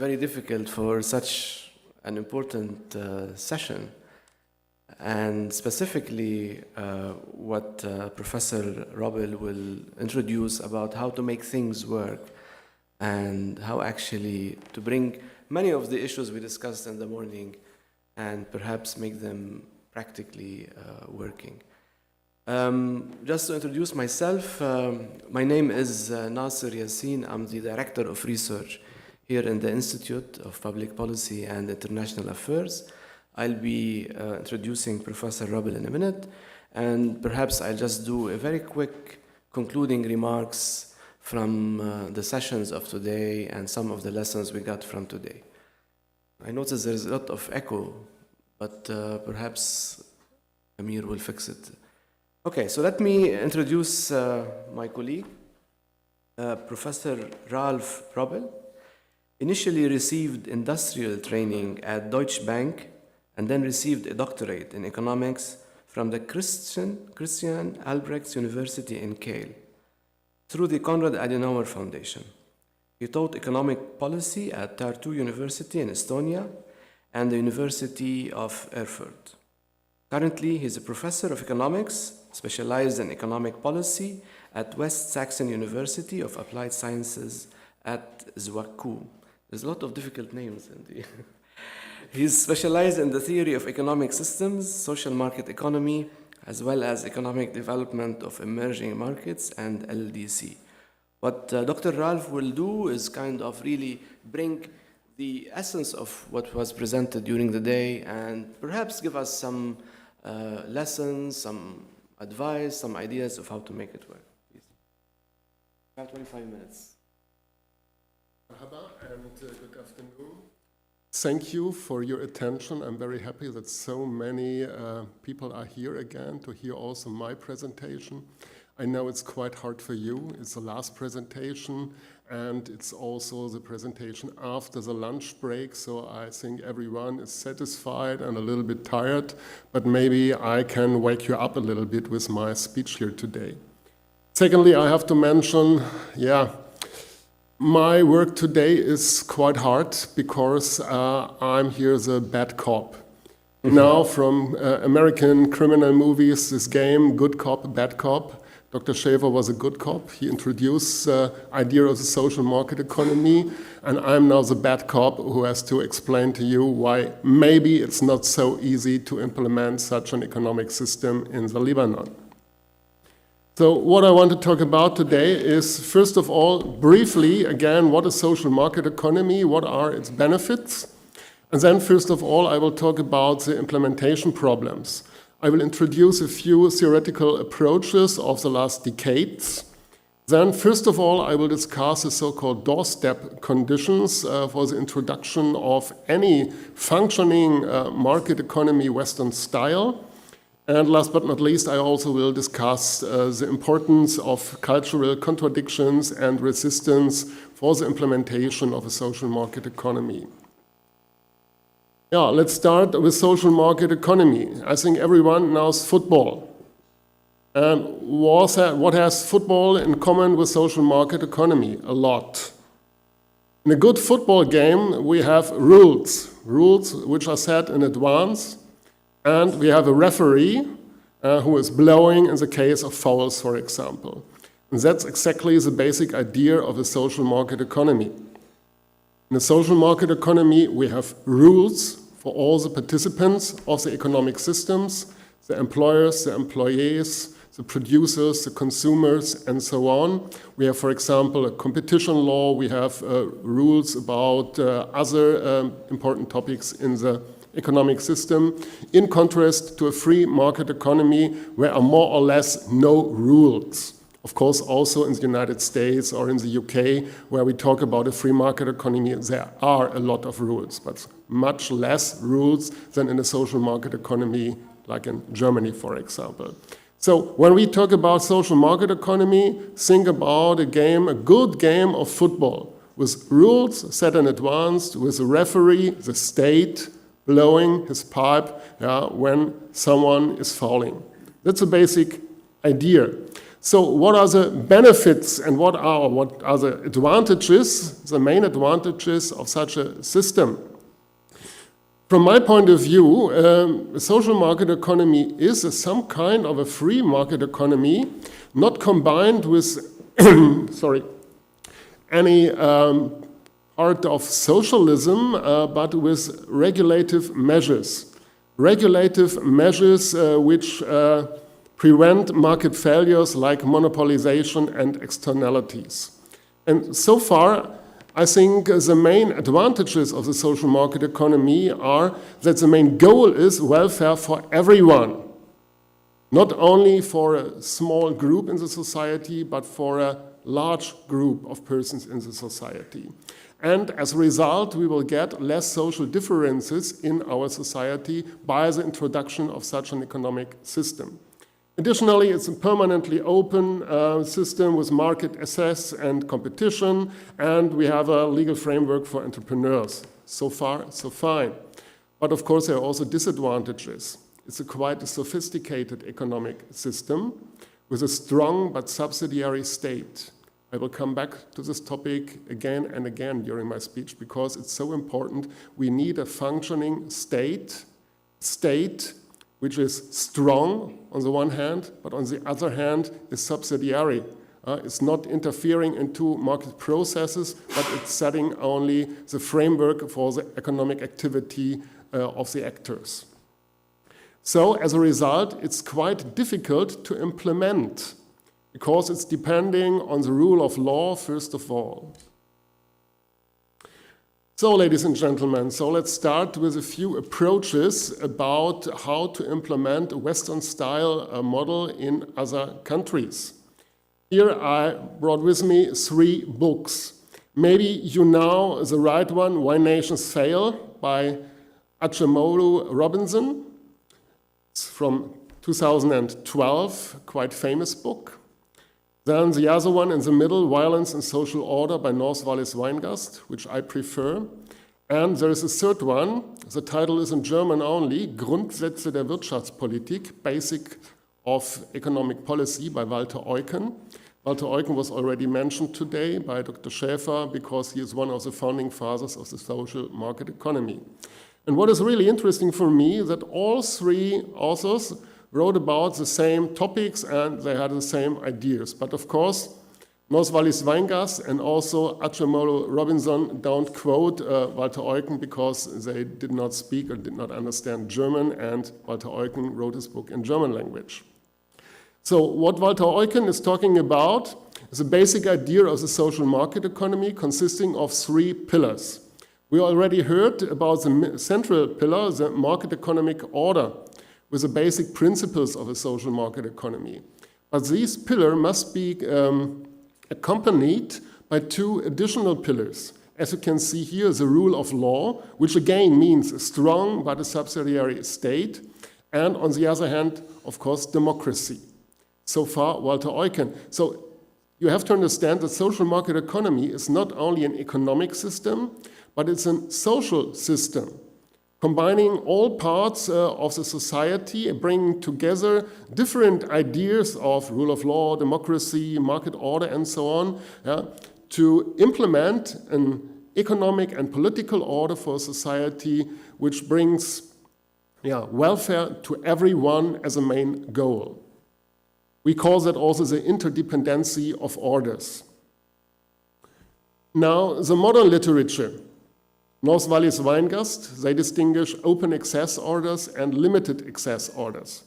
very difficult for such an important session. And specifically, what Professor WROBEL will introduce about how to make things work and how actually to bring many of the issues we discussed in the morning and perhaps make them practically working. Just to introduce myself, my name is Nasser Yassin. I'm the Director of Research here in the Institute of Public Policy and International Affairs. I'll be introducing Professor WROBEL in a minute, and perhaps I'll just do a very quick concluding remarks from the sessions of today and some of the lessons we got from today. I notice there's a lot of echo, but perhaps Amir will fix it. Okay, so let me introduce my colleague, Professor Ralph WROBEL. Initially received industrial training at Deutsche Bank and then received a doctorate in economics from the Christian Albrechts University in Kiel through the Konrad Adenauer Foundation. He taught economic policy at Tartu University in Estonia and the University of Erfurt. Currently, he is a professor of economics, specialized in economic policy at West Saxon University of Applied Sciences at Zwaku. There's a lot of difficult names in the He's specialized in the theory of economic systems, social market economy, as well as economic development of emerging markets and LDC. What Dr. Ralph will do is kind of really bring the essence of what was presented during the day and perhaps give us some lessons, some advice, some ideas of how to make it work. Please. About 25 minutes. Marhaba and good afternoon. Thank you for your attention. I'm very happy that so many people are here again to hear also my presentation. I know it's quite hard for you. It's the last presentation and it's also the presentation after the lunch break, so I think everyone is satisfied and a little bit tired, but maybe I can wake you up a little bit with my speech here today. Secondly, I have to mention, my work today is quite hard because I'm here as a bad cop. Now from American criminal movies, this game, good cop, bad cop. Dr. Schäfer was a good cop. He introduced the idea of the social market economy, and I'm now the bad cop who has to explain to you why maybe it's not so easy to implement such an economic system in the Lebanon. So what I want to talk about today is, first of all, briefly, again, what is social market economy? What are its benefits? And then, first of all, I will talk about the implementation problems. I will introduce a few theoretical approaches of the last decades. Then, first of all, I will discuss the so-called doorstep conditions for the introduction of any functioning market economy Western style. And last but not least, I also will discuss the importance of cultural contradictions and resistance for the implementation of a social market economy. Let's start with social market economy. I think everyone knows football. And what has football in common with social market economy? A lot. In a good football game, we have rules which are set in advance. And we have a referee who is blowing in the case of fouls, for example. And that's exactly the basic idea of a social market economy. In a social market economy, we have rules for all the participants of the economic systems, the employers, the employees, the producers, the consumers, and so on. We have, for example, a competition law. We have rules about other important topics in the economic system, in contrast to a free market economy where are more or less no rules. Of course, also in the United States or in the UK, where we talk about a free market economy, there are a lot of rules, but much less rules than in a social market economy, like in Germany, for example. So when we talk about social market economy, think about a good game of football, with rules set in advance, with a referee, the state, blowing his pipe when someone is fouling. That's a basic idea. So what are the benefits and what are the advantages, the main advantages of such a system? From my point of view, a social market economy is some kind of a free market economy, not combined with any part of socialism, but with regulative measures. Regulative measures which prevent market failures like monopolization and externalities. And so far, I think the main advantages of the social market economy are that the main goal is welfare for everyone, not only for a small group in the society, but for a large group of persons in the society. And as a result, we will get less social differences in our society by the introduction of such an economic system. Additionally, it's a permanently open system with market access and competition, and we have a legal framework for entrepreneurs. So far, so fine. But of course, there are also disadvantages. It's quite a sophisticated economic system with a strong but subsidiary state. I will come back to this topic again and again during my speech because it's so important. We need a functioning state which is strong on the one hand, but on the other hand is subsidiary. It's not interfering into market processes, but it's setting only the framework for the economic activity of the actors. So as a result, it's quite difficult to implement because it's depending on the rule of law, first of all. So, ladies and gentlemen, so let's start with a few approaches about how to implement a Western-style model in other countries. Here I brought with me 3 books. Maybe you know the right one, Why Nations Fail, by Acemoglu Robinson. It's from 2012, quite famous book. Then the other one in the middle, Violence and Social Order by North Wallis-Weingast, which I prefer. And there is a third one, the title is in German only, Grundsätze der Wirtschaftspolitik, Basic of Economic Policy by Walter Eucken. Walter Eucken was already mentioned today by Dr. Schäfer because he is one of the founding fathers of the social market economy. And what is really interesting for me that all 3 authors wrote about the same topics and they had the same ideas. But of course, North Wallis-Weingast and also Acemoglu Robinson don't quote Walter Eucken because they did not speak or did not understand German, and Walter Eucken wrote his book in German language. So what Walter Eucken is talking about is a basic idea of the social market economy consisting of 3 pillars. We already heard about the central pillar, the market economic order, with the basic principles of a social market economy. But these pillars must be accompanied by 2 additional pillars. As you can see here, the rule of law, which again means a strong but a subsidiary state, and on the other hand, of course, democracy. So far, Walter Eucken. So you have to understand that social market economy is not only an economic system, but it's a social system, combining all parts of the society, bringing together different ideas of rule of law, democracy, market order, and so on, to implement an economic and political order for society which brings welfare to everyone as a main goal. We call that also the interdependency of orders. Now, the modern literature, North Wallis-Weingast, they distinguish open access orders and limited access orders.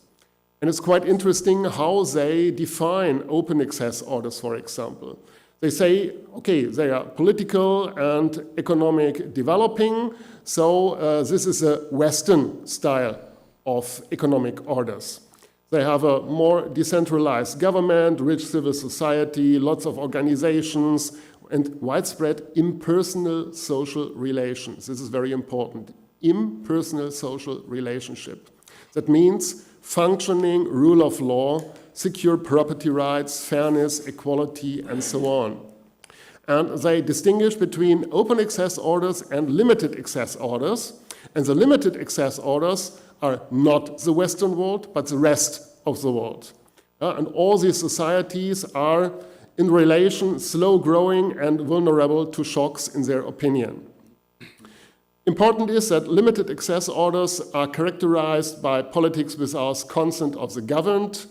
And it's quite interesting how they define open access orders, for example. They say, okay, they are political and economic developing, so this is a Western style of economic orders. They have a more decentralized government, rich civil society, lots of organizations, and widespread impersonal social relations. This is very important. Impersonal social relationship. That means functioning rule of law, secure property rights, fairness, equality, and so on. And they distinguish between open access orders and limited access orders. And the limited access orders are not the Western world, but the rest of the world. And all these societies are, in relation, slow-growing and vulnerable to shocks in their opinion. Important is that limited access orders are characterized by politics without consent of the governed.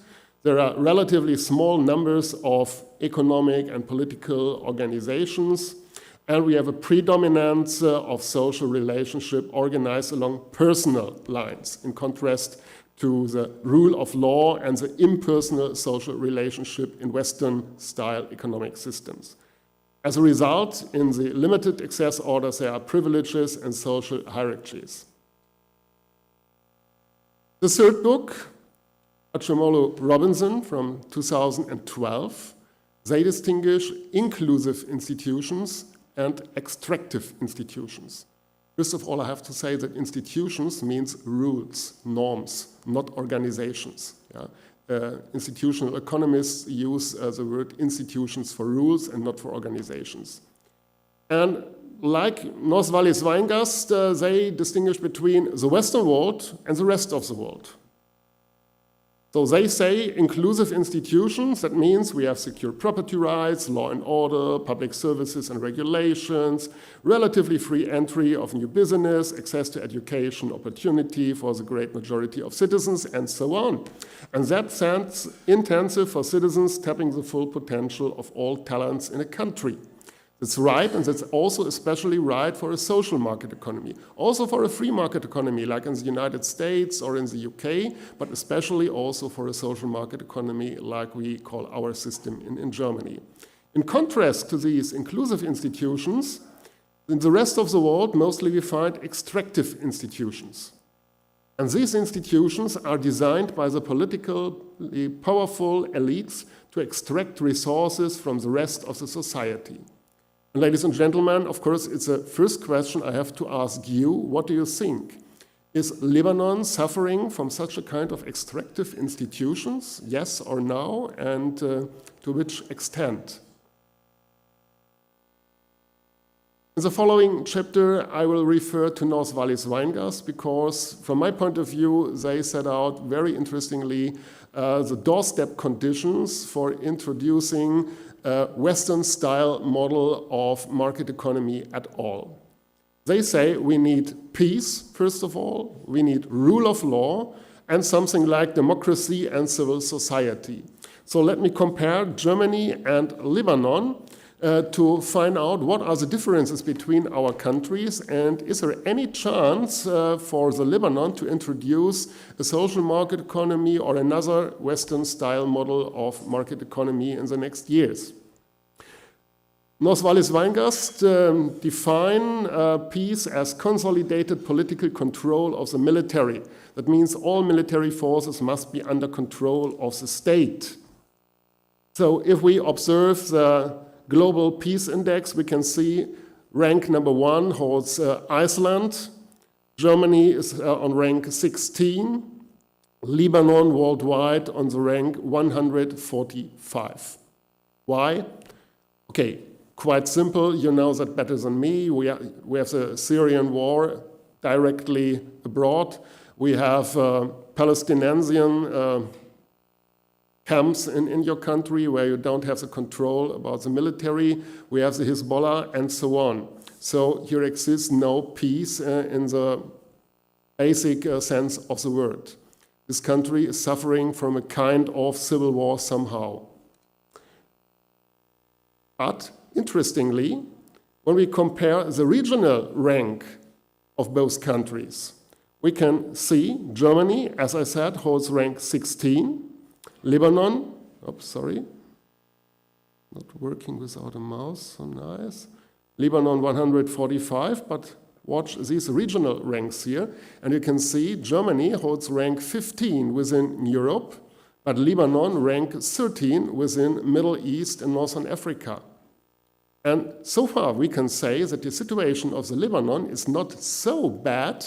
There are relatively small numbers of economic and political organizations, and we have a predominance of social relationship organized along personal lines, in contrast to the rule of law and the impersonal social relationship in Western-style economic systems. As a result, in the limited access orders, there are privileges and social hierarchies. The third book, Acemoglu Robinson from 2012, they distinguish inclusive institutions and extractive institutions. First of all, I have to say that institutions means rules, norms, not organizations. Yeah? Institutional economists use the word institutions for rules and not for organizations. And like Nos Vallis Weingast, they distinguish between the Western world and the rest of the world. So they say inclusive institutions, that means we have secure property rights, law and order, public services and regulations, relatively free entry of new business, access to education, opportunity for the great majority of citizens, and so on. And that sounds intensive for citizens tapping the full potential of all talents in a country. That's right, and that's also especially right for a social market economy. Also for a free market economy, like in the United States or in the UK, but especially also for a social market economy like we call our system in Germany. In contrast to these inclusive institutions, in the rest of the world, mostly we find extractive institutions. And these institutions are designed by the politically powerful elites to extract resources from the rest of the society. Ladies and gentlemen, of course, it's a first question I have to ask you. What do you think? Is Lebanon suffering from such a kind of extractive institutions? Yes or no? And to which extent? In the following chapter, I will refer to Nos Vallis Weingast because, from my point of view, they set out very interestingly the doorstep conditions for introducing a Western-style model of market economy at all. They say we need peace, first of all, we need rule of law, and something like democracy and civil society. So let me compare Germany and Lebanon to find out what are the differences between our countries, and is there any chance for the Lebanon to introduce a social market economy or another Western-style model of market economy in the next years? Nos Vallis Weingast define peace as consolidated political control of the military. That means all military forces must be under control of the state. So if we observe the Global Peace Index, we can see rank number 1 holds Iceland. Germany is on rank 16. Lebanon worldwide on the rank 145. Why? Okay, quite simple. You know that better than me. We have the Syrian war directly abroad. We have Palestinian camps in your country where you don't have the control about the military. We have the Hezbollah and so on. So here exists no peace in the basic sense of the word. This country is suffering from a kind of civil war somehow. But interestingly, when we compare the regional rank of both countries, we can see Germany, as I said, holds rank 16. Lebanon, not working without a mouse, so nice. Lebanon 145, but watch these regional ranks here. And you can see Germany holds rank 15 within Europe, but Lebanon rank 13 within Middle East and Northern Africa. And so far we can say that the situation of the Lebanon is not so bad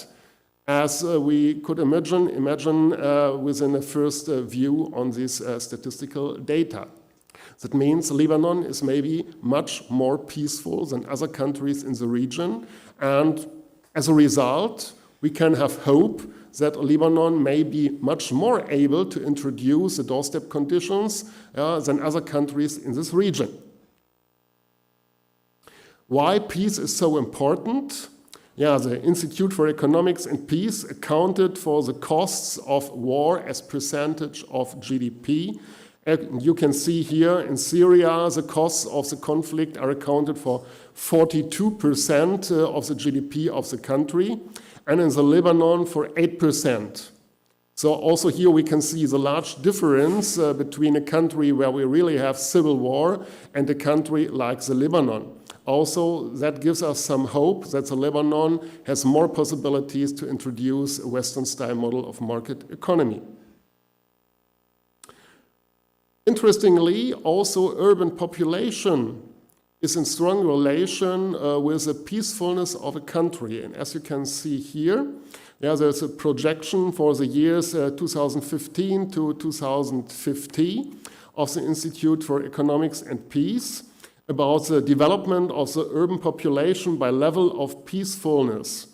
as we could imagine within a first view on this statistical data. That means Lebanon is maybe much more peaceful than other countries in the region, and as a result, we can have hope that Lebanon may be much more able to introduce the doorstep conditions than other countries in this region. Why peace is so important? Yeah, the Institute for Economics and Peace accounted for the costs of war as percentage of GDP. And you can see here in Syria, the costs of the conflict are accounted for 42% of the GDP of the country, and in the Lebanon for 8%. So also here we can see the large difference between a country where we really have civil war and a country like the Lebanon. Also, that gives us some hope that the Lebanon has more possibilities to introduce a Western-style model of market economy. Interestingly, also urban population is in strong relation with the peacefulness of a country. And as you can see here, there's a projection for the years 2015 to 2050 of the Institute for Economics and Peace about the development of the urban population by level of peacefulness.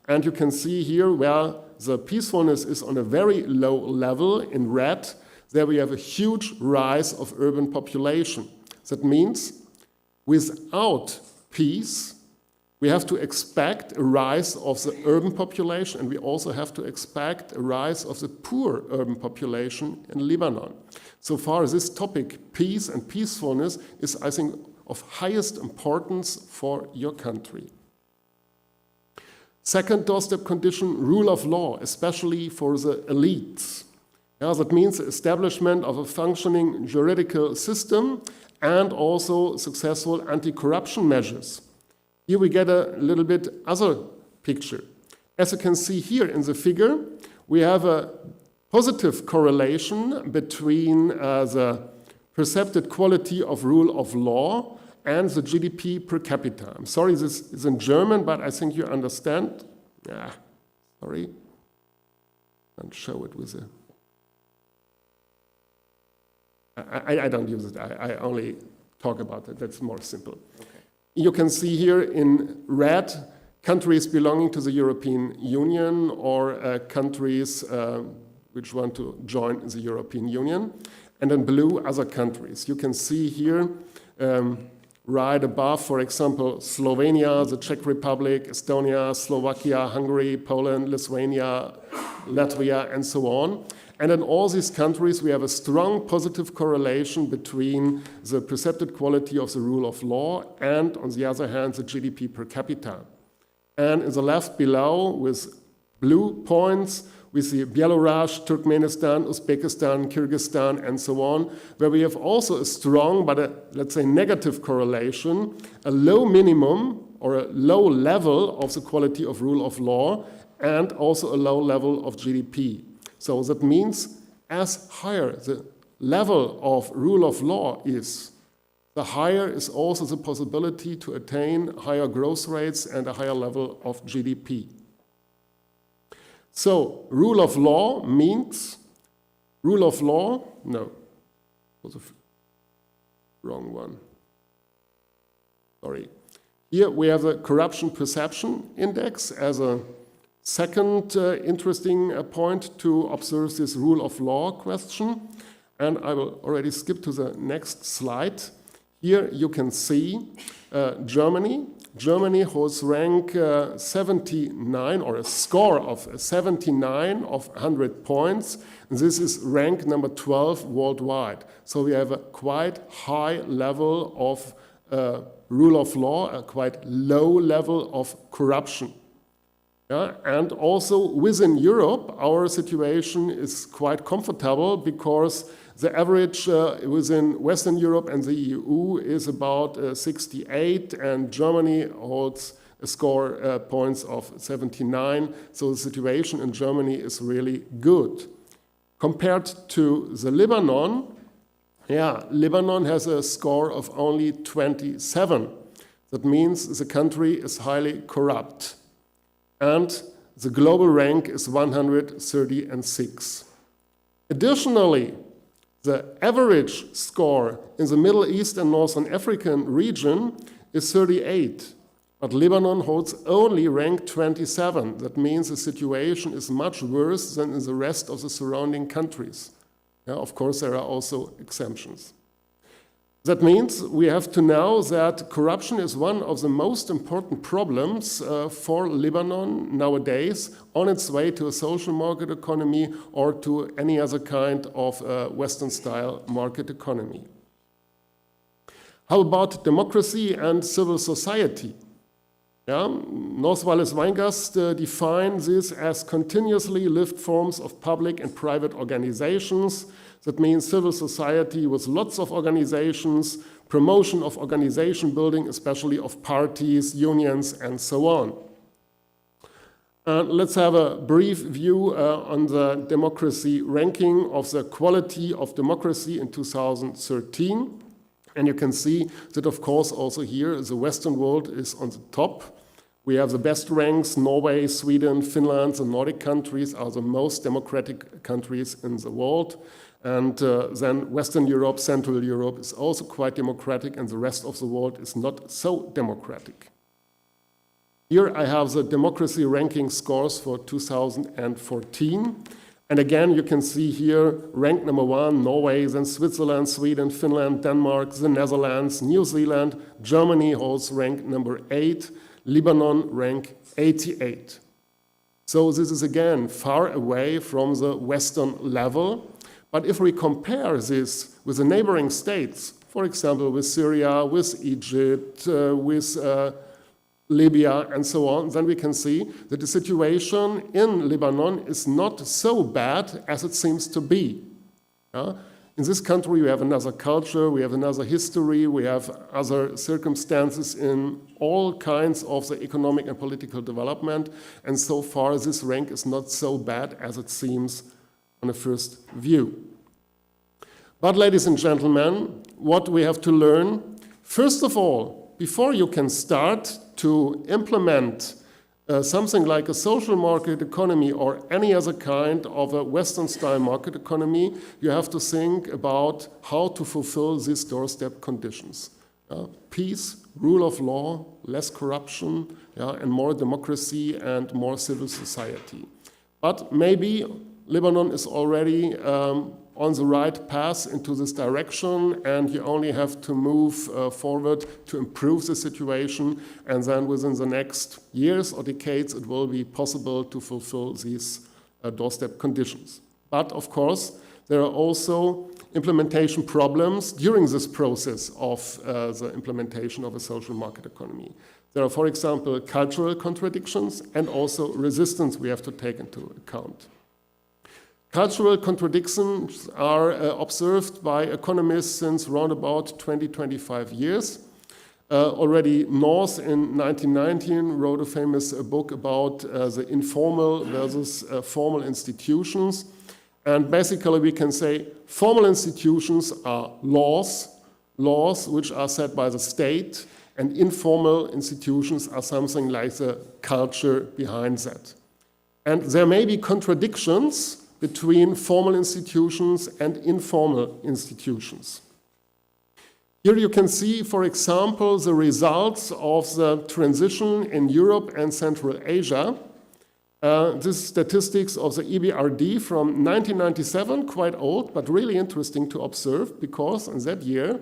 And you can see here where the peacefulness is on a very low level in red, there we have a huge rise of urban population. That means without peace, we have to expect a rise of the urban population, and we also have to expect a rise of the poor urban population in Lebanon. So far, this topic, peace and peacefulness, is, I think, of highest importance for your country. Second doorstep condition, rule of law, especially for the elites. That means the establishment of a functioning juridical system and also successful anti-corruption measures. Here we get a little bit other picture. As you can see here in the figure, we have a positive correlation between the perceived quality of rule of law and the GDP per capita. I'm sorry, this is in German, but I think you understand. Sorry. I'll show it with a... I don't use it. I only talk about it. That's more simple. Okay. You can see here in red countries belonging to the European Union or countries which want to join the European Union. And in blue, other countries. You can see here right above, for example, Slovenia, the Czech Republic, Estonia, Slovakia, Hungary, Poland, Lithuania, Latvia, and so on. And in all these countries, we have a strong positive correlation between the perceived quality of the rule of law and, on the other hand, the GDP per capita. And in the left below, with blue points, we see Belarus, Turkmenistan, Uzbekistan, Kyrgyzstan, and so on, where we have also a strong, but let's say negative correlation, a low minimum or a low level of the quality of rule of law, and also a low level of GDP. So that means as higher the level of rule of law is, the higher is also the possibility to attain higher growth rates and a higher level of GDP. So rule of law means, rule of law, no, was a wrong one. Sorry. Here we have the corruption perception index as a second interesting point to observe this rule of law question. And I will already skip to the next slide. Here you can see Germany. Germany holds rank 79, or a score of 79 of 100 points. This is rank number 12 worldwide. So we have a quite high level of rule of law, a quite low level of corruption. And also within Europe, our situation is quite comfortable because the average within Western Europe and the EU is about 68, and Germany holds a score points of 79. So the situation in Germany is really good. Compared to the Lebanon, Lebanon has a score of only 27. That means the country is highly corrupt. And the global rank is 136. Additionally, the average score in the Middle East and Northern African region is 38. But Lebanon holds only rank 27. That means the situation is much worse than in the rest of the surrounding countries. Yeah, of course, there are also exemptions. That means we have to know that corruption is one of the most important problems for Lebanon nowadays on its way to a social market economy or to any other kind of Western-style market economy. How about democracy and civil society? Yeah, North Wallis-Weingast define this as continuously lived forms of public and private organizations. That means civil society with lots of organizations, promotion of organization building, especially of parties, unions, and so on. Let's have a brief view on the democracy ranking of the quality of democracy in 2013. And you can see that, of course, also here, the Western world is on the top. We have the best ranks. Norway, Sweden, Finland, the Nordic countries are the most democratic countries in the world. And then Western Europe, Central Europe is also quite democratic, and the rest of the world is not so democratic. Here I have the democracy ranking scores for 2014. And again, you can see here rank number 1, Norway, then Switzerland, Sweden, Finland, Denmark, the Netherlands, New Zealand. Germany holds rank number 8, Lebanon rank 88. So this is again far away from the Western level. But if we compare this with the neighboring states, for example, with Syria, with Egypt, with Libya, and so on, then we can see that the situation in Lebanon is not so bad as it seems to be. In this country, we have another culture, we have another history, we have other circumstances in all kinds of the economic and political development, and so far this rank is not so bad as it seems on a first view. But ladies and gentlemen, what we have to learn, first of all, before you can start to implement something like a social market economy or any other kind of a Western-style market economy, you have to think about how to fulfill these doorstep conditions. Peace, rule of law, less corruption, and more democracy and more civil society. But maybe Lebanon is already on the right path into this direction, and you only have to move forward to improve the situation, and then within the next years or decades it will be possible to fulfill these doorstep conditions. But of course there are also implementation problems during this process of the implementation of a social market economy. There are, for example, cultural contradictions and also resistance we have to take into account. Cultural contradictions are observed by economists since around about 20-25 years. Already North in 1919 wrote a famous book about the informal versus formal institutions. And basically we can say formal institutions are laws which are set by the state, and informal institutions are something like the culture behind that. And there may be contradictions between formal institutions and informal institutions. Here you can see, for example, the results of the transition in Europe and Central Asia. This is statistics of the EBRD from 1997, quite old, but really interesting to observe, because in that year,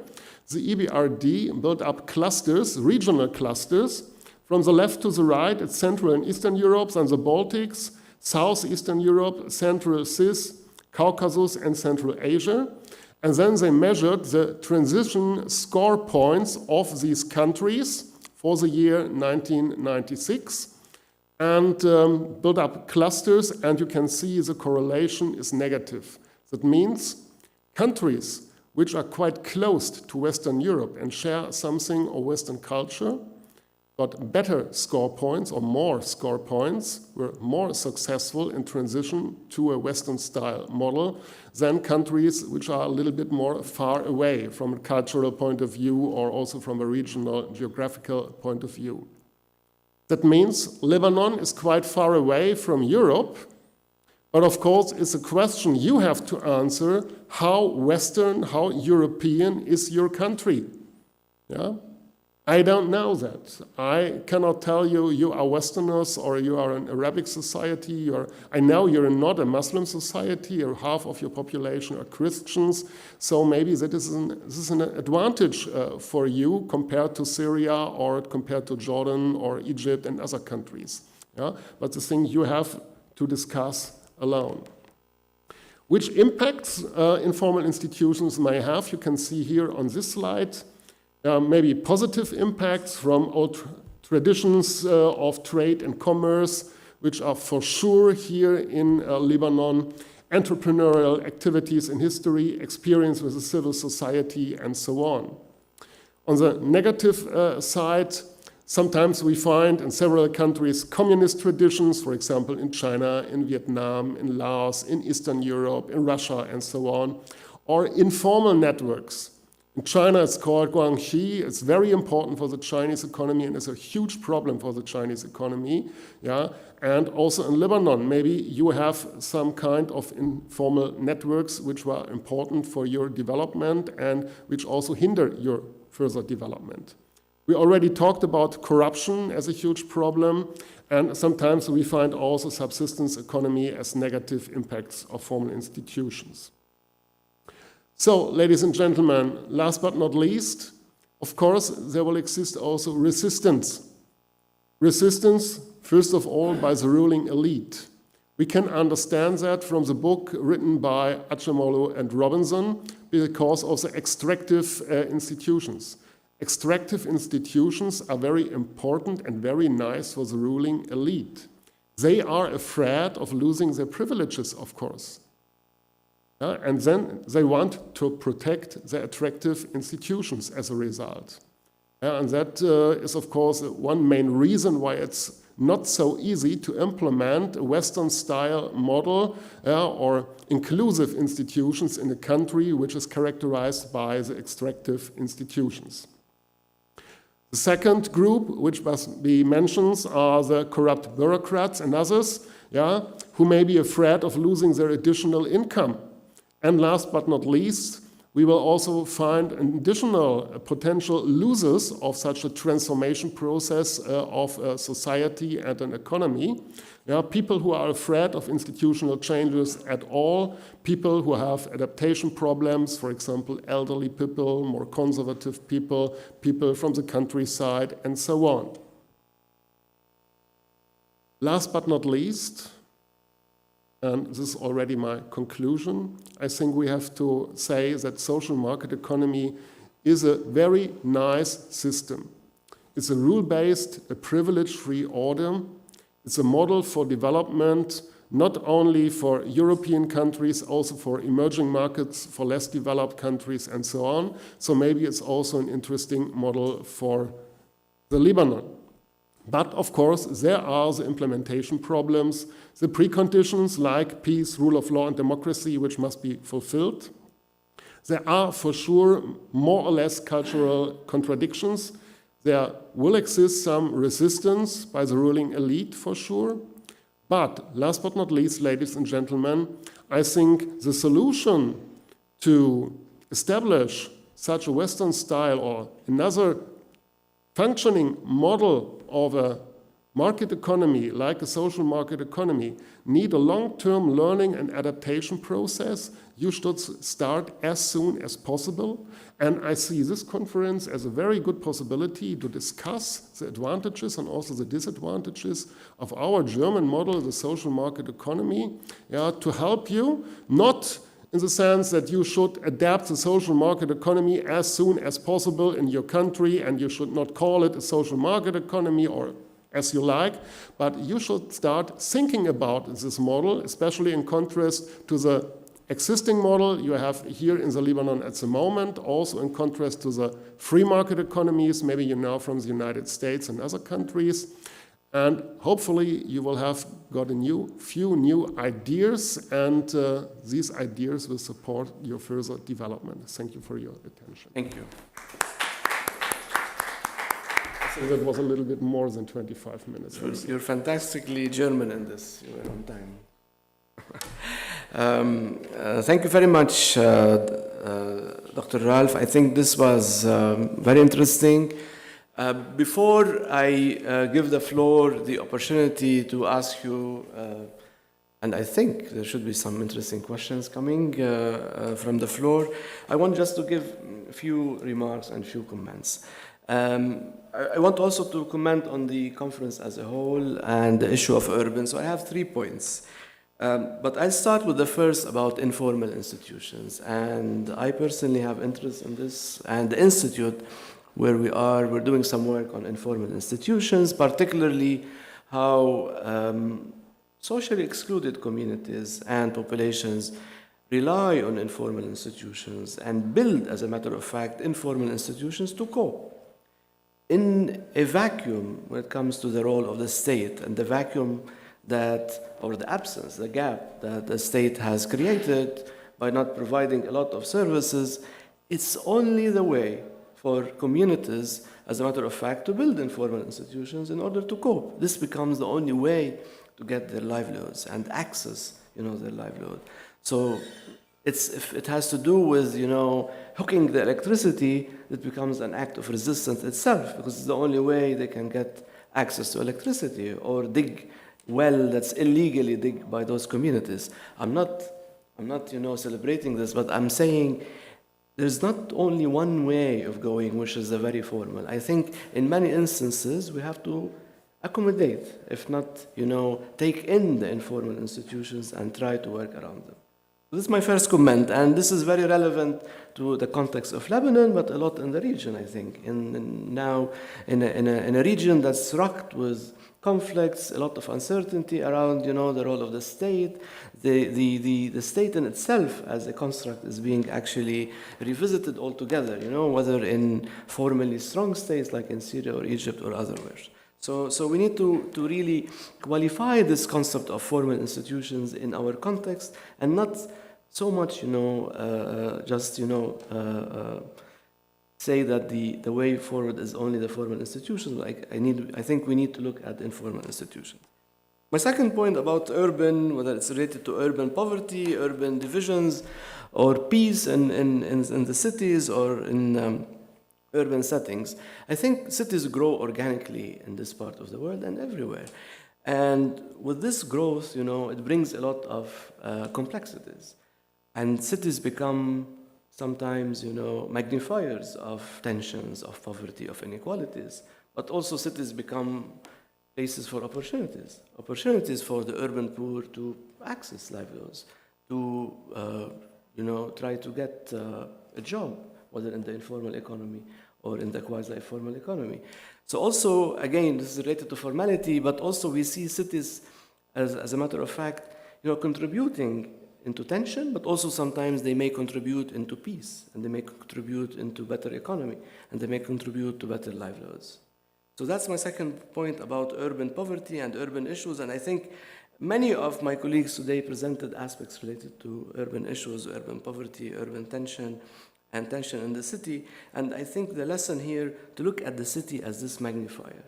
the EBRD built up clusters, regional clusters, from the left to the right, it's Central and Eastern Europe, then the Baltics, Southeastern Europe, Central CIS, Caucasus, and Central Asia. And then they measured the transition score points of these countries for the year 1996 and built up clusters, and you can see the correlation is negative. That means countries which are quite close to Western Europe and share something of Western culture got better score points or more score points, were more successful in transition to a Western-style model than countries which are a little bit more far away from a cultural point of view or also from a regional geographical point of view. That means Lebanon is quite far away from Europe, but of course it's a question you have to answer: how Western, how European is your country? Yeah? I don't know that. I cannot tell you, you are Westerners or you are an Arabic society. I know you're not a Muslim society, or half of your population are Christians. So maybe this is an advantage for you compared to Syria or compared to Jordan or Egypt and other countries. Yeah? But the thing you have to discuss alone. Which impacts informal institutions may have, you can see here on this slide. Maybe positive impacts from old traditions of trade and commerce, which are for sure here in Lebanon, entrepreneurial activities in history, experience with the civil society, and so on. On the negative side, sometimes we find in several countries communist traditions, for example, in China, in Vietnam, in Laos, in Eastern Europe, in Russia, and so on, or informal networks. In China, it's called guanxi. It's very important for the Chinese economy and it's a huge problem for the Chinese economy. Yeah? And also in Lebanon, maybe you have some kind of informal networks which were important for your development and which also hinder your further development. We already talked about corruption as a huge problem, and sometimes we find also subsistence economy as negative impacts of formal institutions. So, ladies and gentlemen, last but not least, of course, there will exist also resistance. Resistance, first of all, by the ruling elite. We can understand that from the book written by Acemoglu and Robinson because of the extractive institutions. Extractive institutions are very important and very nice for the ruling elite. They are afraid of losing their privileges, of course. And then they want to protect the attractive institutions as a result. And that is, of course, one main reason why it's not so easy to implement a Western-style model or inclusive institutions in a country which is characterized by the extractive institutions. The second group, which must be mentioned, are the corrupt bureaucrats and others, who may be afraid of losing their additional income. And last but not least, we will also find additional potential losers of such a transformation process of a society and an economy. People who are afraid of institutional changes at all, people who have adaptation problems, for example, elderly people, more conservative people, people from the countryside, and so on. Last but not least, and this is already my conclusion, I think we have to say that social market economy is a very nice system. It's a rule-based, a privilege-free order. It's a model for development, not only for European countries, also for emerging markets, for less developed countries, and so on. So maybe it's also an interesting model for the Lebanon. But of course, there are the implementation problems, the preconditions like peace, rule of law, and democracy, which must be fulfilled. There are for sure more or less cultural contradictions. There will exist some resistance by the ruling elite for sure. But last but not least, ladies and gentlemen, I think the solution to establish such a Western style or another functioning model of a market economy, like a social market economy, need a long-term learning and adaptation process. You should start as soon as possible. And I see this conference as a very good possibility to discuss the advantages and also the disadvantages of our German model, the social market economy, to help you, not in the sense that you should adapt the social market economy as soon as possible in your country, and you should not call it a social market economy or as you like, but you should start thinking about this model, especially in contrast to the existing model you have here in the Lebanon at the moment, also in contrast to the free market economies, maybe you know from the United States and other countries. And hopefully you will have got a few new ideas, and these ideas will support your further development. Thank you for your attention. Thank you. I think that was a little bit more than 25 minutes. You're fantastically German in this. You were on time. Thank you very much, Dr. Ralph. I think this was very interesting. Before I give the floor the opportunity to ask you, and I think there should be some interesting questions coming from the floor, I want just to give a few remarks and a few comments. I want also to comment on the conference as a whole and the issue of urban. So I have 3 points. But I'll start with the first about informal institutions. And I personally have interest in this. And the institute where we're doing some work on informal institutions, particularly how socially excluded communities and populations rely on informal institutions and build, as a matter of fact, informal institutions to cope. In a vacuum, when it comes to the role of the state and the vacuum that, or the absence, the gap that the state has created by not providing a lot of services, it's only the way for communities, as a matter of fact, to build informal institutions in order to cope. This becomes the only way to get their livelihoods and access, their livelihood. So if it has to do with, hooking the electricity, it becomes an act of resistance itself, because it's the only way they can get access to electricity, or dig well that's illegally dig by those communities. I'm not celebrating this, but I'm saying there's not only one way of going, which is the very formal. I think in many instances we have to accommodate, if not, take in the informal institutions and try to work around them. This is my first comment, and this is very relevant to the context of Lebanon, but a lot in the region, I think. Now, in a region that's rocked with conflicts, a lot of uncertainty around, the role of the state. The state in itself as a construct is being actually revisited altogether, whether in formally strong states like in Syria or Egypt or otherwhere. So we need to really qualify this concept of formal institutions in our context, and not so much, say that the way forward is only the formal institutions. I think we need to look at informal institutions. My second point about urban, whether it's related to urban poverty, urban divisions, or peace in the cities or in urban settings. I think cities grow organically in this part of the world and everywhere. And with this growth, it brings a lot of complexities. And cities become sometimes, magnifiers of tensions, of poverty, of inequalities. But also cities become places for opportunities for the urban poor to access livelihoods, to, try to get a job, whether in the informal economy or in the quasi-formal economy. So also, again, this is related to formality, but also we see cities, as a matter of fact, contributing into tension, but also sometimes they may contribute into peace, and they may contribute into better economy, and they may contribute to better livelihoods. So that's my second point about urban poverty and urban issues, and I think many of my colleagues today presented aspects related to urban issues, urban poverty, urban tension, and tension in the city. And I think the lesson here, to look at the city as this magnifier.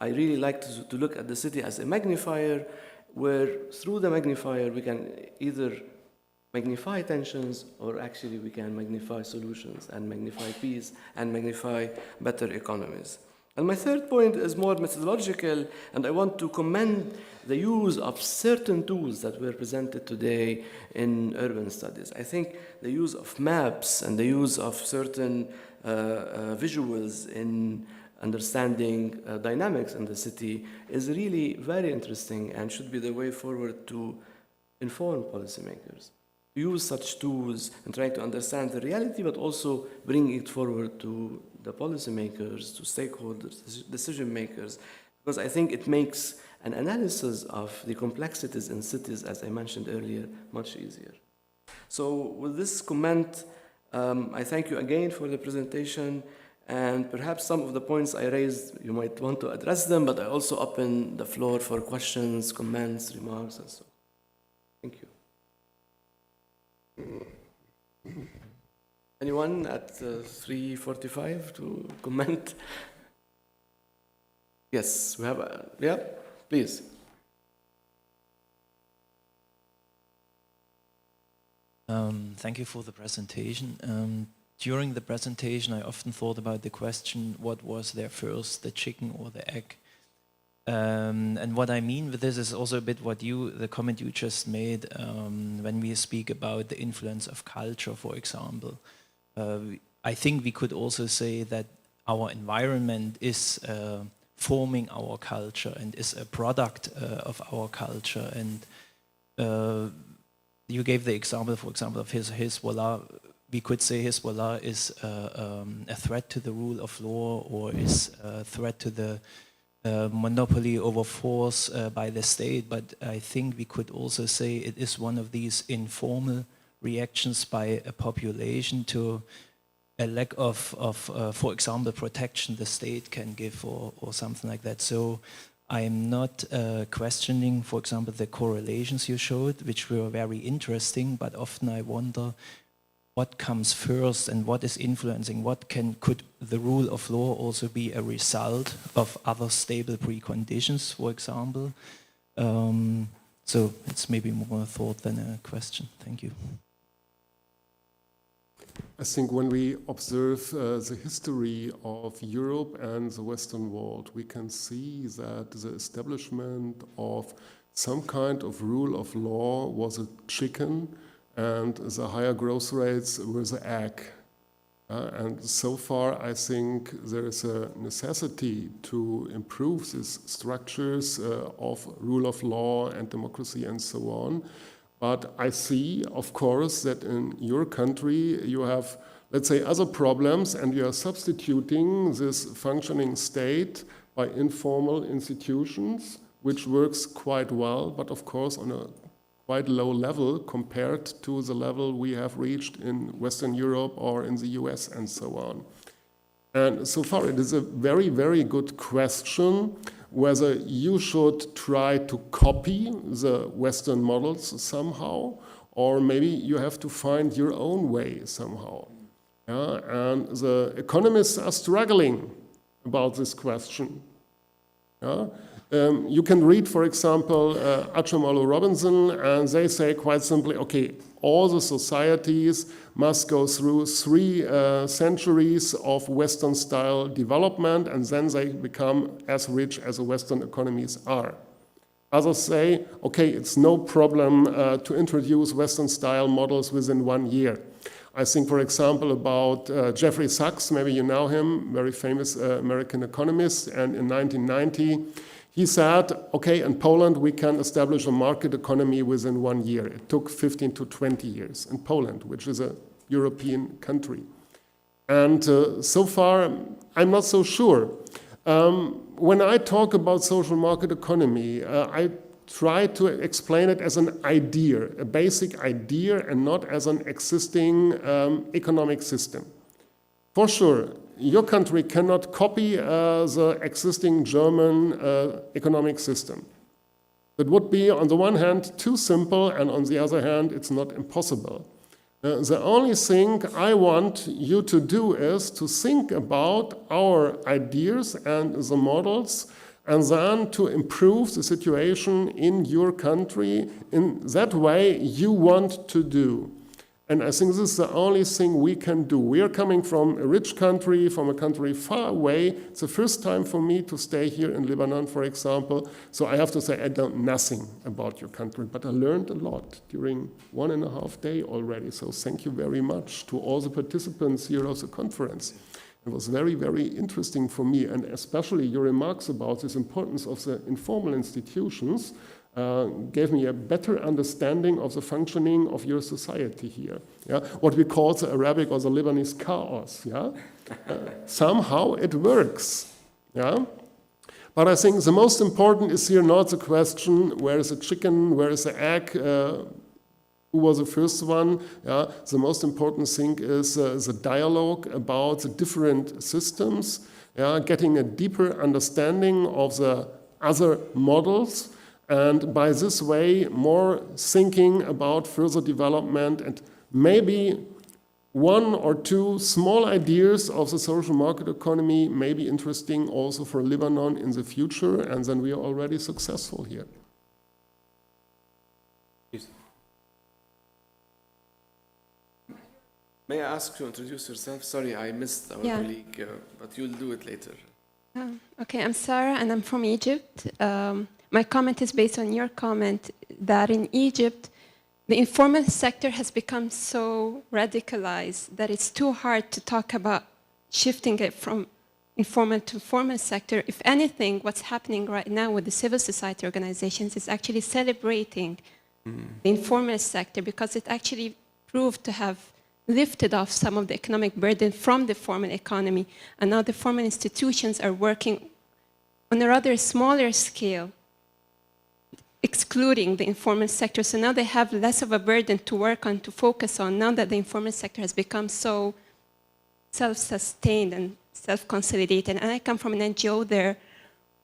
I really like to look at the city as a magnifier, where through the magnifier we can either magnify tensions, or actually we can magnify solutions and magnify peace and magnify better economies. And my third point is more methodological, and I want to commend the use of certain tools that were presented today in urban studies. I think the use of maps and the use of certain visuals in understanding dynamics in the city is really very interesting and should be the way forward to inform policymakers. Use such tools and try to understand the reality, but also bring it forward to the policymakers, to stakeholders, decision makers, because I think it makes an analysis of the complexities in cities, as I mentioned earlier, much easier. So with this comment, I thank you again for the presentation, and perhaps some of the points I raised, you might want to address them, but I also open the floor for questions, comments, remarks, and so on. Thank you. Anyone at 3:45 to comment? Yes, we have, yeah, please. Thank you for the presentation. during the presentation, I often thought about the question, what was there first, the chicken or the egg? And what I mean with this is also a bit what the comment you just made when we speak about the influence of culture, for example. I think we could also say that our environment is forming our culture and is a product of our culture. And you gave the example, for example, of Hezbollah. We could say Hezbollah is a threat to the rule of law, or is a threat to the monopoly over force by the state. But I think we could also say it is one of these informal reactions by a population to a lack of for example, protection the state can give, or something like that. So I'm not questioning, for example, the correlations you showed, which were very interesting, but often I wonder what comes first and what is influencing, could the rule of law also be a result of other stable preconditions, for example? So it's maybe more a thought than a question. Thank you. I think when we observe the history of Europe and the Western world, we can see that the establishment of some kind of rule of law was a chicken, and the higher growth rates were the egg. And so far, I think there is a necessity to improve these structures of rule of law and democracy and so on. But I see, of course, that in your country you have, let's say, other problems, and you are substituting this functioning state by informal institutions, which works quite well, but of course on a quite low level compared to the level we have reached in Western Europe or in the US and so on. And so far it is a very, very good question whether you should try to copy the Western models somehow, or maybe you have to find your own way somehow. Yeah? And the economists are struggling about this question. Yeah? You can read, for example, Acemoglu Robinson, and they say quite simply, okay, all the societies must go through 3 centuries of Western-style development, and then they become as rich as the Western economies are. Others say, okay, it's no problem to introduce Western-style models within 1 year. I think, for example, about Jeffrey Sachs, maybe you know him, very famous American economist, and in 1990, he said, okay, in Poland we can establish a market economy within 1 year. It took 15 to 20 years in Poland, which is a European country. And so far, I'm not so sure. When I talk about social market economy, I try to explain it as an idea, a basic idea, and not as an existing economic system. For sure, your country cannot copy the existing German economic system. It would be, on the one hand, too simple, and on the other hand, it's not impossible. The only thing I want you to do is to think about our ideas and the models, and then to improve the situation in your country in that way you want to do. And I think this is the only thing we can do. We are coming from a rich country, from a country far away. It's the first time for me to stay here in Lebanon, for example. So I have to say I know nothing about your country, but I learned a lot during 1.5 days already. So thank you very much to all the participants here of the conference. It was very, very interesting for me, and especially your remarks about this importance of the informal institutions gave me a better understanding of the functioning of your society here. Yeah? What we call the Arabic or the Lebanese chaos. Yeah? Somehow it works. Yeah? But I think the most important is here not the question, where is the chicken, where is the egg, who was the first one. Yeah? The most important thing is the dialogue about the different systems, yeah? Getting a deeper understanding of the other models, and by this way, more thinking about further development, and maybe 1 or 2 small ideas of the social market economy may be interesting also for Lebanon in the future, and then we are already successful here. Please. May I ask you to introduce yourself? Sorry, I missed our Yeah. colleague, but you'll do it later. Okay, I'm Sarah and I'm from Egypt. My comment is based on your comment that in Egypt, the informal sector has become so radicalized that it's too hard to talk about shifting it from informal to formal sector. If anything, what's happening right now with the civil society organizations is actually celebrating the informal sector because it actually proved to have lifted off some of the economic burden from the formal economy. And now the formal institutions are working on a rather smaller scale, excluding the informal sector. So now they have less of a burden to work on, to focus on, now that the informal sector has become so self-sustained and self-consolidated. And I come from an NGO there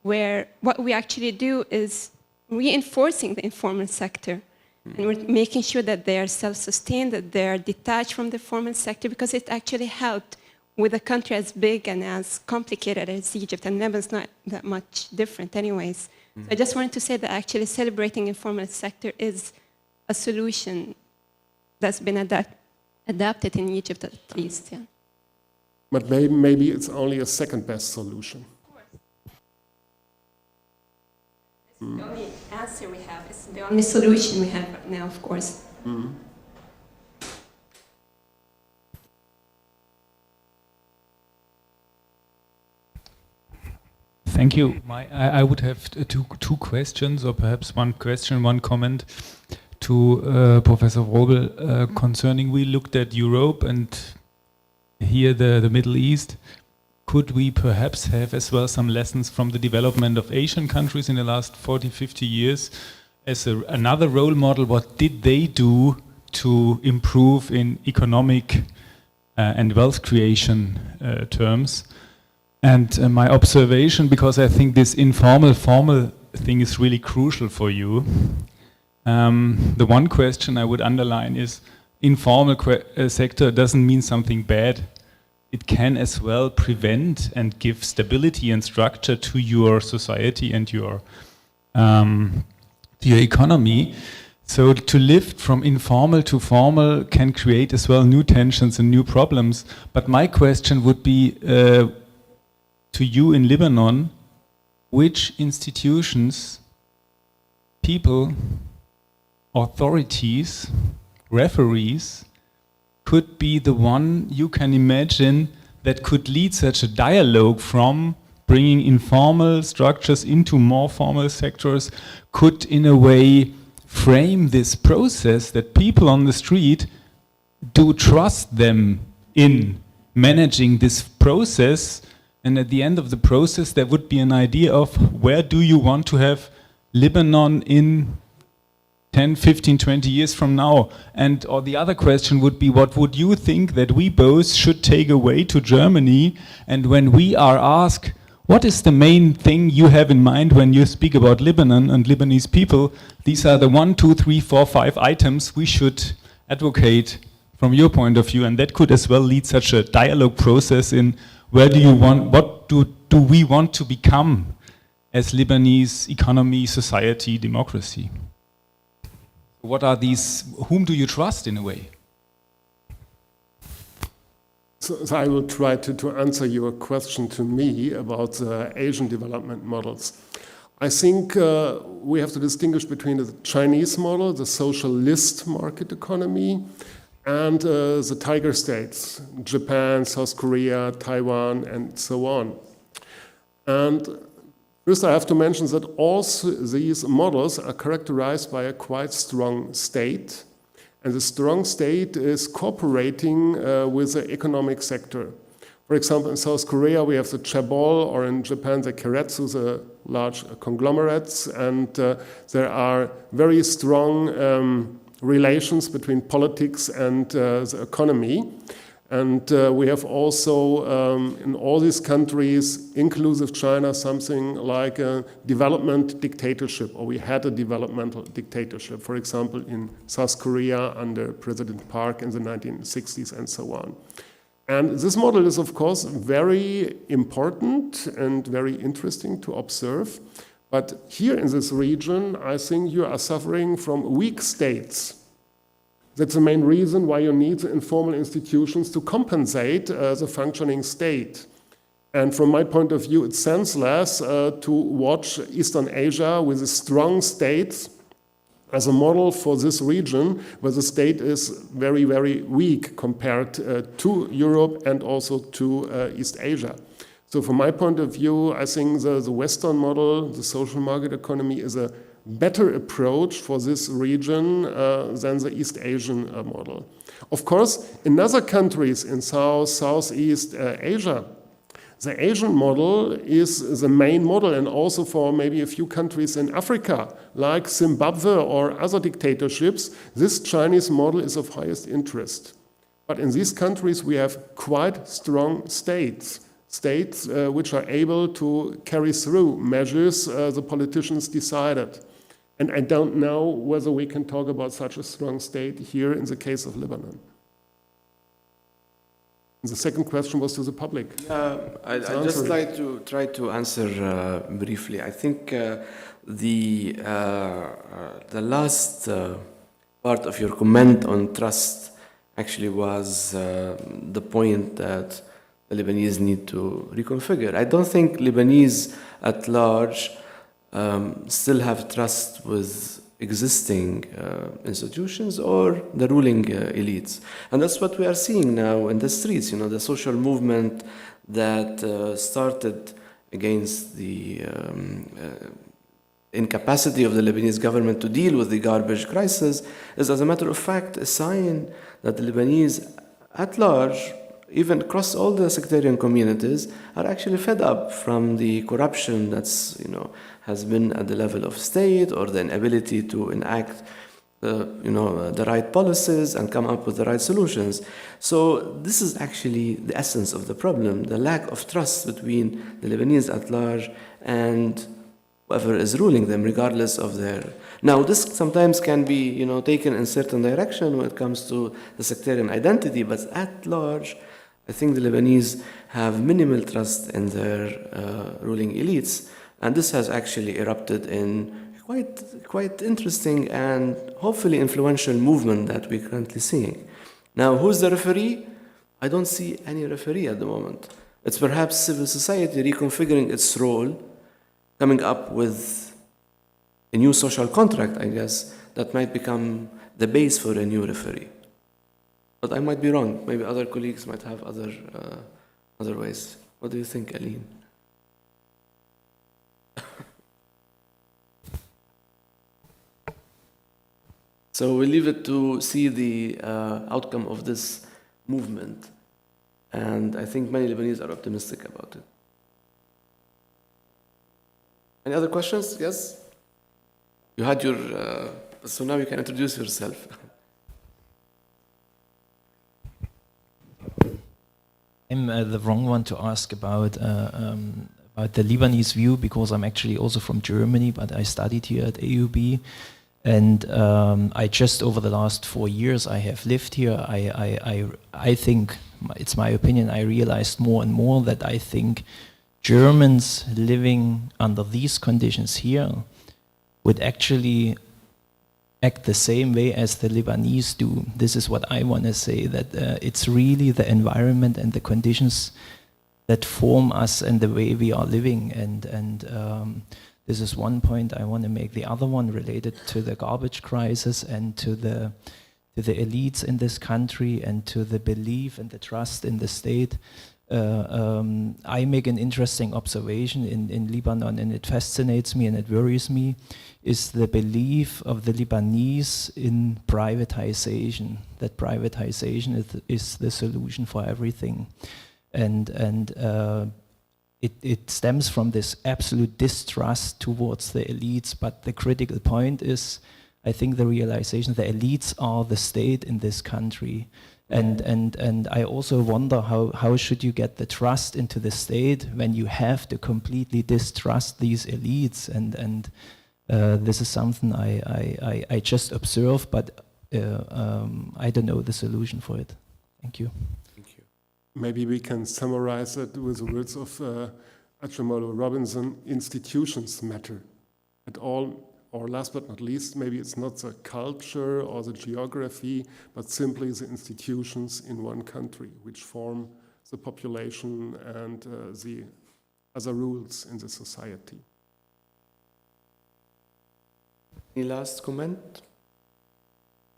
where what we actually do is reinforcing the informal sector. And we're making sure that they are self-sustained, that they are detached from the formal sector, because it actually helped with a country as big and as complicated as Egypt. And Lebanon's not that much different anyways. So I just wanted to say that actually celebrating informal sector is a solution that's been adapted in Egypt at least. Yeah. But maybe it's only a second best solution. It's the only answer we have. It's the only solution we have right now, of course. Thank you. I would have two questions, or perhaps one question, one comment to Professor WROBEL concerning. We looked at Europe and here the Middle East. Could we perhaps have as well some lessons from the development of Asian countries in the last 40, 50 years as another role model? What did they do to improve in economic and wealth creation terms? And my observation, because I think this informal-formal thing is really crucial for you, the one question I would underline is informal sector doesn't mean something bad. It can as well prevent and give stability and structure to your society and your economy. So to lift from informal to formal can create as well new tensions and new problems. But my question would be to you in Lebanon, which institutions, people, authorities, referees could be the one you can imagine that could lead such a dialogue from bringing informal structures into more formal sectors, could in a way frame this process that people on the street do trust them in managing this process. And at the end of the process, there would be an idea of where do you want to have Lebanon in 10, 15, 20 years from now? And or the other question would be, what would you think that we both should take away to Germany? And when we are asked, what is the main thing you have in mind when you speak about Lebanon and Lebanese people? These are the 1, 2, 3, 4, 5 items we should advocate from your point of view. And that could as well lead such a dialogue process in where do you want, what do we want to become as Lebanese economy, society, democracy? What are these, whom do you trust in a way? So I will try to answer your question to me about the Asian development models. I think we have to distinguish between the Chinese model, the socialist market economy, and the tiger states, Japan, South Korea, Taiwan, and so on. And first I have to mention that all these models are characterized by a quite strong state, and the strong state is cooperating with the economic sector. For example, in South Korea we have the chaebol, or in Japan the keiretsu, the large conglomerates, and there are very strong relations between politics and the economy. And we have also, in all these countries, inclusive China, something like a development dictatorship, or we had a developmental dictatorship, for example, in South Korea under President Park in the 1960s and so on. And this model is, of course, very important and very interesting to observe. But here in this region, I think you are suffering from weak states. That's the main reason why you need the informal institutions to compensate the functioning state. And from my point of view, it's senseless to watch Eastern Asia with a strong state as a model for this region, where the state is very, very weak compared to Europe and also to East Asia. So from my point of view, I think the Western model, the social market economy, is a better approach for this region than the East Asian model. Of course, in other countries in Southeast Asia, the Asian model is the main model, and also for maybe a few countries in Africa, like Zimbabwe or other dictatorships, this Chinese model is of highest interest. But in these countries, we have quite strong states which are able to carry through measures the politicians decided. And I don't know whether we can talk about such a strong state here in the case of Lebanon. The second question was to the public. I'd just like to try to answer briefly. I think the last part of your comment on trust actually was the point that the Lebanese need to reconfigure. I don't think Lebanese at large still have trust with existing institutions or the ruling elites. And that's what we are seeing now in the streets, the social movement that started against the incapacity of the Lebanese government to deal with the garbage crisis is, as a matter of fact, a sign that the Lebanese at large, even across all the sectarian communities, are actually fed up from the corruption that's, has been at the level of state, or the inability to enact the right policies and come up with the right solutions. So this is actually the essence of the problem, the lack of trust between the Lebanese at large and whoever is ruling them, regardless of their... Now, this sometimes can be, taken in certain direction when it comes to the sectarian identity, but at large, I think the Lebanese have minimal trust in their ruling elites, and this has actually erupted in quite interesting and hopefully influential movement that we're currently seeing. Now, who's the referee? I don't see any referee at the moment. It's perhaps civil society reconfiguring its role, coming up with a new social contract, I guess, that might become the base for a new referee. But I might be wrong. Maybe other colleagues might have other ways. What do you think, Aline? So we leave it to see the outcome of this movement. And I think many Lebanese are optimistic about it. Any other questions? Yes? You had your... so now you can introduce yourself. I'm the wrong one to ask about the Lebanese view, because I'm actually also from Germany, but I studied here at AUB. And I just, over the last 4 years I have lived here, I think, it's my opinion, I realized more and more that I think Germans living under these conditions here would actually act the same way as the Lebanese do. This is what I want to say, that it's really the environment and the conditions that form us and the way we are living. And this is one point I want to make. The other one related to the garbage crisis and to the elites in this country and to the belief and the trust in the state. I make an interesting observation in Lebanon, and it fascinates me and it worries me, is the belief of the Lebanese in privatization, that privatization is the solution for everything. And it stems from this absolute distrust towards the elites, but the critical point is, I think, the realization the elites are the state in this country. And I also wonder how should you get the trust into the state when you have to completely distrust these elites, and this is something I just observe, but I don't know the solution for it. Thank you. Maybe we can summarize it with the words of Achimolo Robinson: institutions matter. At all or last but not least, maybe it's not the culture or the geography, but simply the institutions in one country which form the population and the other rules in the society. Any last comment?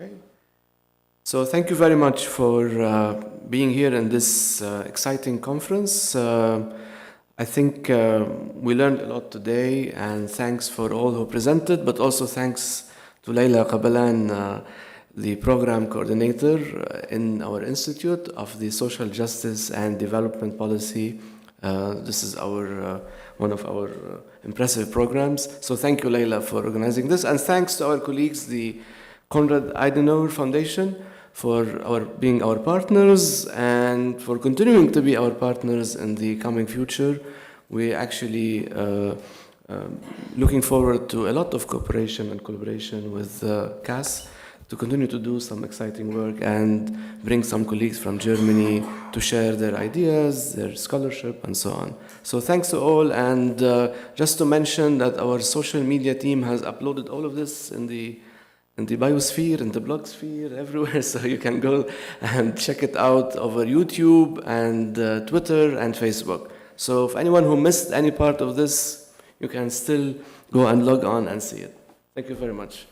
Okay. So thank you very much for being here in this exciting conference. I think we learned a lot today, and thanks for all who presented, but also thanks to Leila Qabalan, the program coordinator in our Institute of the Social Justice and Development Policy. This is our one of our impressive programs. So thank you, Leila, for organizing this, and thanks to our colleagues, the Konrad Adenauer Foundation, for being our partners and for continuing to be our partners in the coming future. We actually looking forward to a lot of cooperation and collaboration with CAS to continue to do some exciting work and bring some colleagues from Germany to share their ideas, their scholarship, and so on. So thanks to all, and just to mention that our social media team has uploaded all of this in the biosphere, in the blog sphere, everywhere, so you can go and check it out over YouTube and Twitter and Facebook. So if anyone who missed any part of this, you can still go and log on and see it. Thank you very much.